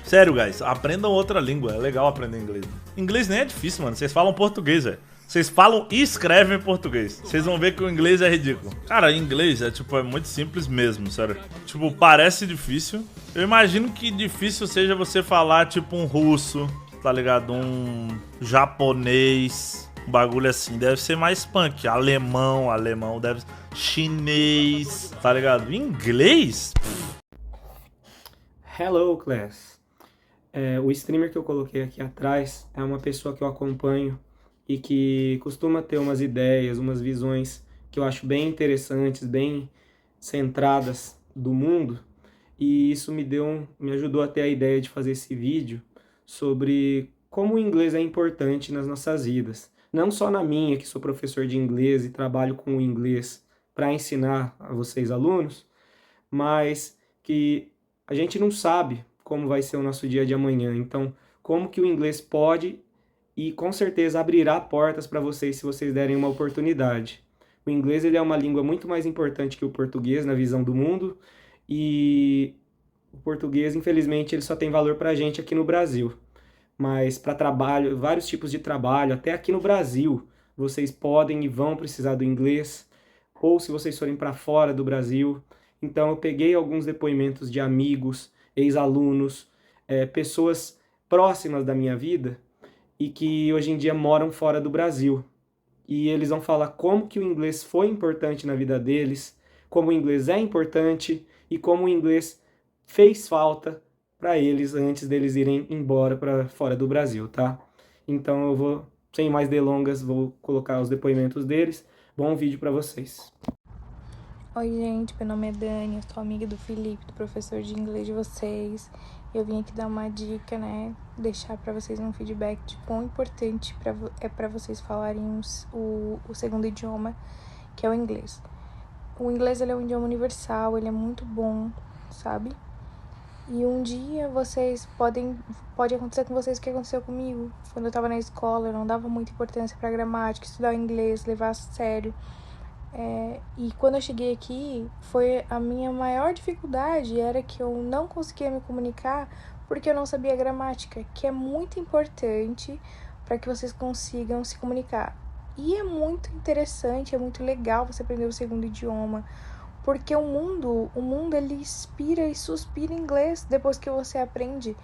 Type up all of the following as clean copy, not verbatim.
Sério, guys, aprendam outra língua. É legal aprender inglês. Inglês nem é difícil, mano. Vocês falam português, velho. Vocês falam e escrevem português. Vocês vão ver que o inglês é ridículo. Cara, inglês é muito simples mesmo, sério. Tipo, parece difícil. Eu imagino que difícil seja você falar, tipo, um russo, tá ligado? Um japonês, um bagulho assim. Deve ser mais punk. Alemão deve ser... Chinês, tá ligado? Inglês? Hello, class! O streamer que eu coloquei aqui atrás é uma pessoa que eu acompanho e que costuma ter umas ideias, umas visões que eu acho bem interessantes, bem centradas do mundo, e isso me ajudou a ter a ideia de fazer esse vídeo sobre como o inglês é importante nas nossas vidas. Não só na minha, que sou professor de inglês e trabalho com o inglês para ensinar a vocês alunos, mas que a gente não sabe como vai ser o nosso dia de amanhã. Então, como que o inglês pode e com certeza abrirá portas para vocês se vocês derem uma oportunidade. O inglês ele é uma língua muito mais importante que o português na visão do mundo, e o português, infelizmente, ele só tem valor para a gente aqui no Brasil. Mas para trabalho, vários tipos de trabalho, até aqui no Brasil, vocês podem e vão precisar do inglês, ou se vocês forem para fora do Brasil. Então eu peguei alguns depoimentos de amigos, ex-alunos, pessoas próximas da minha vida e que hoje em dia moram fora do Brasil. E eles vão falar como que o inglês foi importante na vida deles, como o inglês é importante e como o inglês fez falta para eles antes deles irem embora para fora do Brasil, tá? Então eu vou, sem mais delongas, vou colocar os depoimentos deles. Bom vídeo para vocês. Oi, gente, meu nome é Dani, eu sou amiga do Felipe, do professor de inglês de vocês. Eu vim aqui dar uma dica, né, deixar para vocês um feedback de quão importante para vocês falarem o segundo idioma, que é o inglês. O inglês, ele é um idioma universal, ele é muito bom, sabe? E um dia pode acontecer com vocês o que aconteceu comigo. Quando eu tava na escola, eu não dava muita importância pra gramática, estudar inglês, levar a sério. E quando eu cheguei aqui, foi a minha maior dificuldade, era que eu não conseguia me comunicar porque eu não sabia gramática, que é muito importante para que vocês consigam se comunicar. E é muito interessante, é muito legal você aprender o segundo idioma, porque o mundo ele inspira e suspira em inglês depois que você aprende.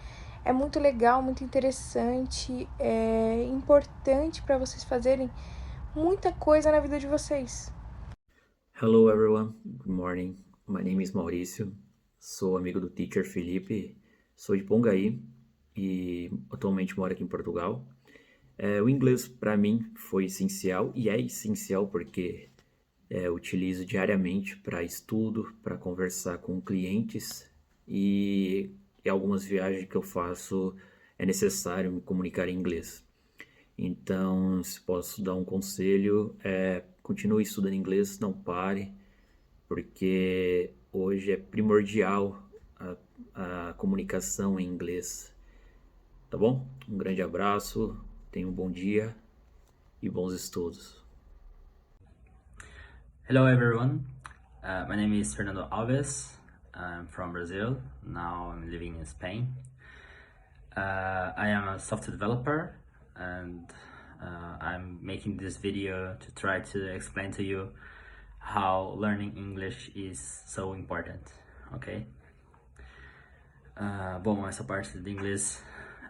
É muito legal, muito interessante, é importante para vocês fazerem muita coisa na vida de vocês. Hello everyone, good morning. My name is Maurício, sou amigo do teacher Felipe, sou de Pongaí e atualmente moro aqui em Portugal. O inglês para mim foi essencial e é essencial porque utilizo diariamente para estudo, para conversar com clientes e em algumas viagens que eu faço é necessário me comunicar em inglês. Então, se posso dar um conselho, continue estudando inglês, não pare, porque hoje é primordial a comunicação em inglês, tá bom? Um grande abraço, tenha um bom dia e bons estudos. Hello everyone, my name is Fernando Alves, I'm from Brazil, now I'm living in Spain. I am a software developer and I'm making this video to try to explain to you how learning English is so important, ok? Bom, essa parte do inglês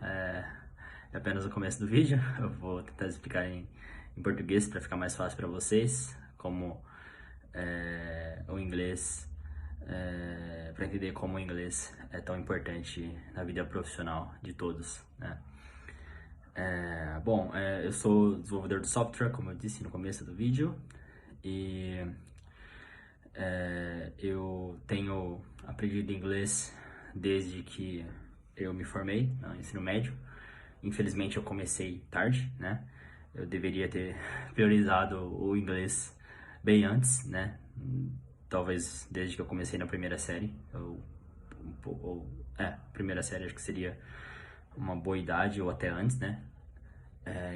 é apenas o começo do vídeo. Eu vou tentar explicar em português para ficar mais fácil para vocês, como o inglês, para entender como o inglês é tão importante na vida profissional de todos, né? Eu sou desenvolvedor de software, como eu disse no começo do vídeo, e eu tenho aprendido inglês desde que eu me formei no ensino médio. Infelizmente eu comecei tarde, né? Eu deveria ter priorizado o inglês bem antes, né? Talvez desde que eu comecei na primeira série, primeira série acho que seria uma boa idade, ou até antes, né?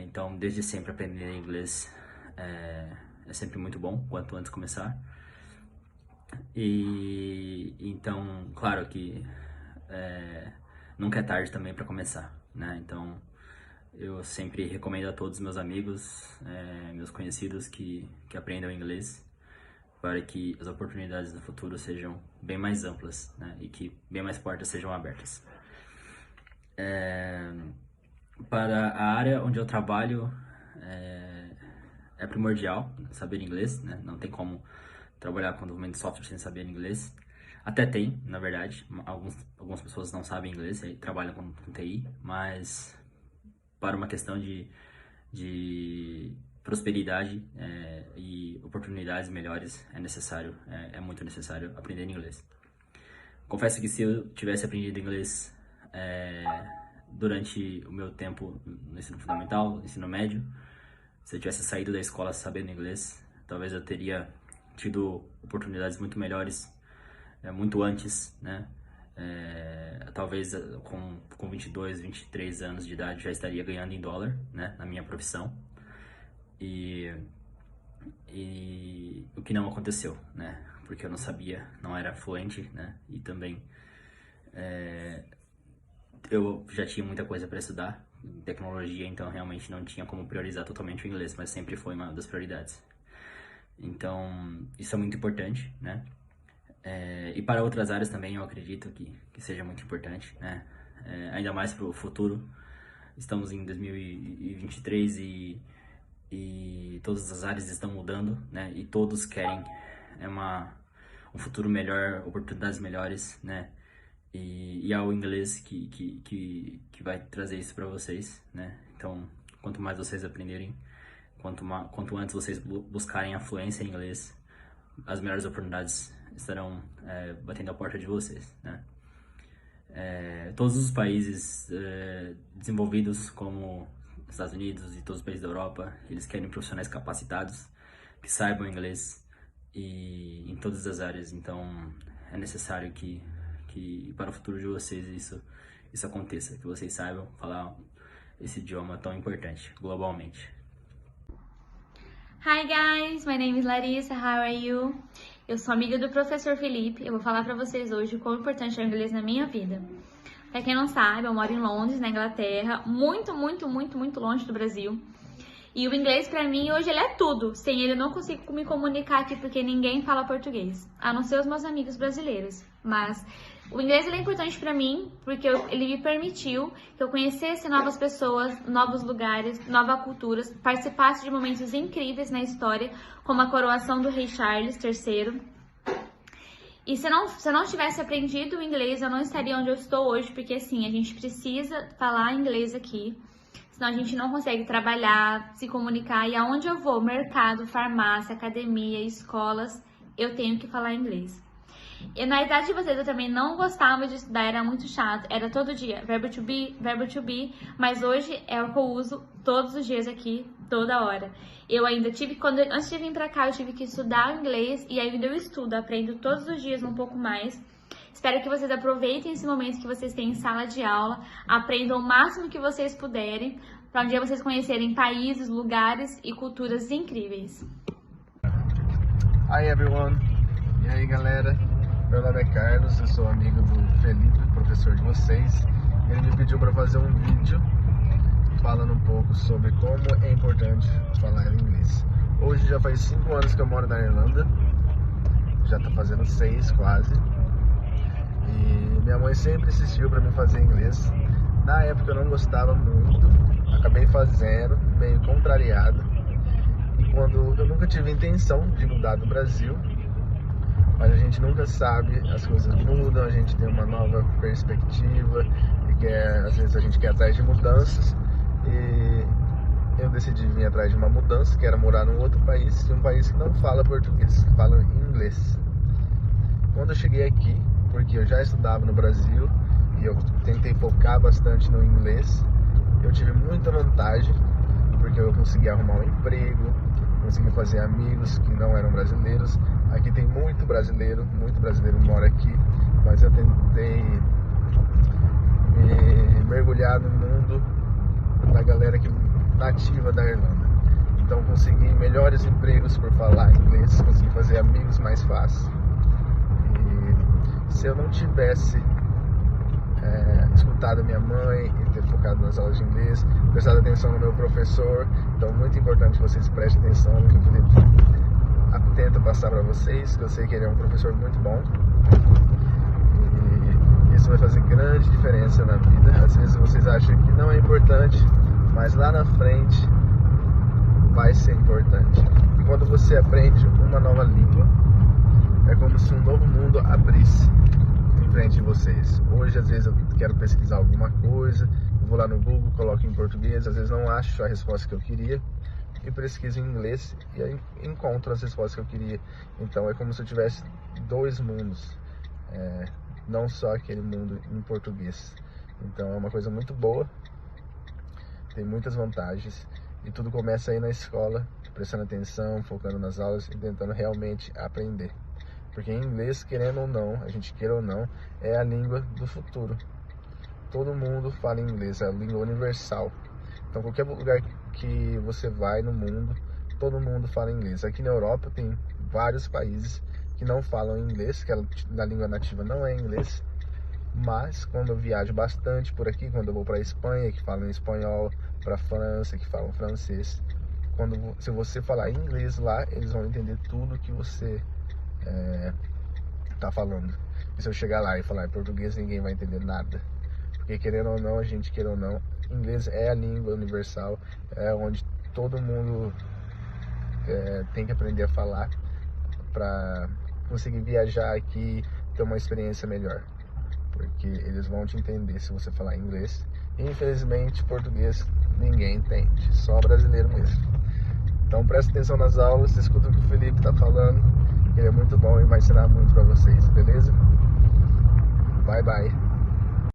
Então, desde sempre aprender inglês é sempre muito bom, quanto antes começar. E então, claro que nunca é tarde também para começar, né? Então, eu sempre recomendo a todos os meus amigos, meus conhecidos que aprendam inglês, para que as oportunidades no futuro sejam bem mais amplas, né? E que bem mais portas sejam abertas. Para a área onde eu trabalho, é primordial saber inglês, né? Não tem como trabalhar com desenvolvimento de software sem saber inglês. Até tem, na verdade, algumas pessoas não sabem inglês e trabalham com TI, mas para uma questão de prosperidade e oportunidades melhores é muito necessário aprender inglês. Confesso que se eu tivesse aprendido inglês durante o meu tempo no ensino fundamental, ensino médio, se eu tivesse saído da escola sabendo inglês, talvez eu teria tido oportunidades muito melhores muito antes, né? Talvez com 22, 23 anos de idade já estaria ganhando em dólar, né? Na minha profissão. E o que não aconteceu, né? Porque eu não sabia, não era fluente, né? E também eu já tinha muita coisa para estudar, tecnologia, então realmente não tinha como priorizar totalmente o inglês, mas sempre foi uma das prioridades. Então, isso é muito importante, né? E para outras áreas também eu acredito que seja muito importante, né? Ainda mais para o futuro. Estamos em 2023 e todas as áreas estão mudando, né? E todos querem um futuro melhor, oportunidades melhores, né? E é o inglês que vai trazer isso para vocês, né? Então, quanto mais vocês aprenderem, quanto antes vocês buscarem a fluência em inglês, as melhores oportunidades estarão batendo a porta de vocês, né? Todos os países desenvolvidos, como Estados Unidos e todos os países da Europa, eles querem profissionais capacitados, que saibam inglês e em todas as áreas. Então, é necessário que para o futuro de vocês isso aconteça, que vocês saibam falar esse idioma tão importante globalmente. Hi guys, my name is Larissa, how are you? Eu sou amiga do professor Felipe, eu vou falar pra vocês hoje o quão importante é o inglês na minha vida. Pra quem não sabe, eu moro em Londres, na Inglaterra, muito longe do Brasil. E o inglês pra mim hoje ele é tudo, sem ele eu não consigo me comunicar aqui porque ninguém fala português, a não ser os meus amigos brasileiros. Mas o inglês ele é importante pra mim porque ele me permitiu que eu conhecesse novas pessoas, novos lugares, novas culturas, participasse de momentos incríveis na história, como a coroação do rei Charles III. E se eu não tivesse aprendido o inglês, eu não estaria onde eu estou hoje, porque assim, a gente precisa falar inglês aqui, senão a gente não consegue trabalhar, se comunicar, e aonde eu vou, mercado, farmácia, academia, escolas, eu tenho que falar inglês. E na idade de vocês eu também não gostava de estudar, era muito chato, era todo dia, verbo to be, mas hoje é o que eu uso todos os dias aqui, toda hora. Eu ainda antes de vir pra cá, eu tive que estudar inglês e ainda eu estudo, aprendo todos os dias um pouco mais. Espero que vocês aproveitem esse momento que vocês têm em sala de aula, aprendam o máximo que vocês puderem, para um dia vocês conhecerem países, lugares e culturas incríveis. Hi everyone! E aí galera? Meu nome é Carlos, eu sou amigo do Felipe, professor de vocês. Ele me pediu para fazer um vídeo falando um pouco sobre como é importante falar inglês. Hoje já faz 5 anos que eu moro na Irlanda, já tá fazendo 6 quase. E minha mãe sempre insistiu para mim fazer inglês. Na época eu não gostava muito, acabei fazendo, meio contrariado. E quando eu nunca tive intenção de mudar do Brasil, mas a gente nunca sabe, as coisas mudam, a gente tem uma nova perspectiva e às vezes a gente quer atrás de mudanças. E eu decidi vir atrás de uma mudança, que era morar num outro país, um país que não fala português, que fala inglês. Quando eu cheguei aqui, porque eu já estudava no Brasil e eu tentei focar bastante no inglês, eu tive muita vantagem, porque eu consegui arrumar um emprego, consegui fazer amigos que não eram brasileiros. Aqui tem muito brasileiro mora aqui, mas eu tentei me mergulhar no mundo da galera nativa da Irlanda. Então consegui melhores empregos por falar inglês, consegui fazer amigos mais fácil. E se eu não tivesse escutado a minha mãe e ter focado nas aulas de inglês, prestado atenção no meu professor. Então, muito importante que vocês prestem atenção no que o Felipe tenta passar para vocês, que eu sei que ele é um professor muito bom. E isso vai fazer grande diferença na vida. Às vezes vocês acham que não é importante, mas lá na frente vai ser importante. E quando você aprende uma nova língua, é como se um novo mundo abrisse em frente de vocês. Hoje, às vezes, eu quero pesquisar alguma coisa, eu vou lá no Google, coloco em português, às vezes não acho a resposta que eu queria, e pesquiso em inglês e aí encontro as respostas que eu queria. Então é como se eu tivesse dois mundos, não só aquele mundo em português. Então é uma coisa muito boa, tem muitas vantagens, e tudo começa aí na escola, prestando atenção, focando nas aulas e tentando realmente aprender. Porque em inglês, querendo ou não, a gente queira ou não, é a língua do futuro. Todo mundo fala inglês, é a língua universal. Então qualquer lugar que você vai no mundo, todo mundo fala inglês. Aqui na Europa tem vários países que não falam inglês, que a língua nativa não é inglês. Mas quando eu viajo bastante por aqui, quando eu vou para a Espanha, que falam espanhol, para a França, que falam francês, se você falar inglês lá, eles vão entender tudo que você tá falando. E se eu chegar lá e falar em português, ninguém vai entender nada. Porque querendo ou não, a gente queira ou não, inglês é a língua universal, é onde todo mundo tem que aprender a falar para conseguir viajar aqui, ter uma experiência melhor. Porque eles vão te entender se você falar inglês. Infelizmente, português ninguém entende, só brasileiro mesmo. Então presta atenção nas aulas, escuta o que o Felipe tá falando, ele é muito bom e vai ensinar muito para vocês, beleza? Bye bye.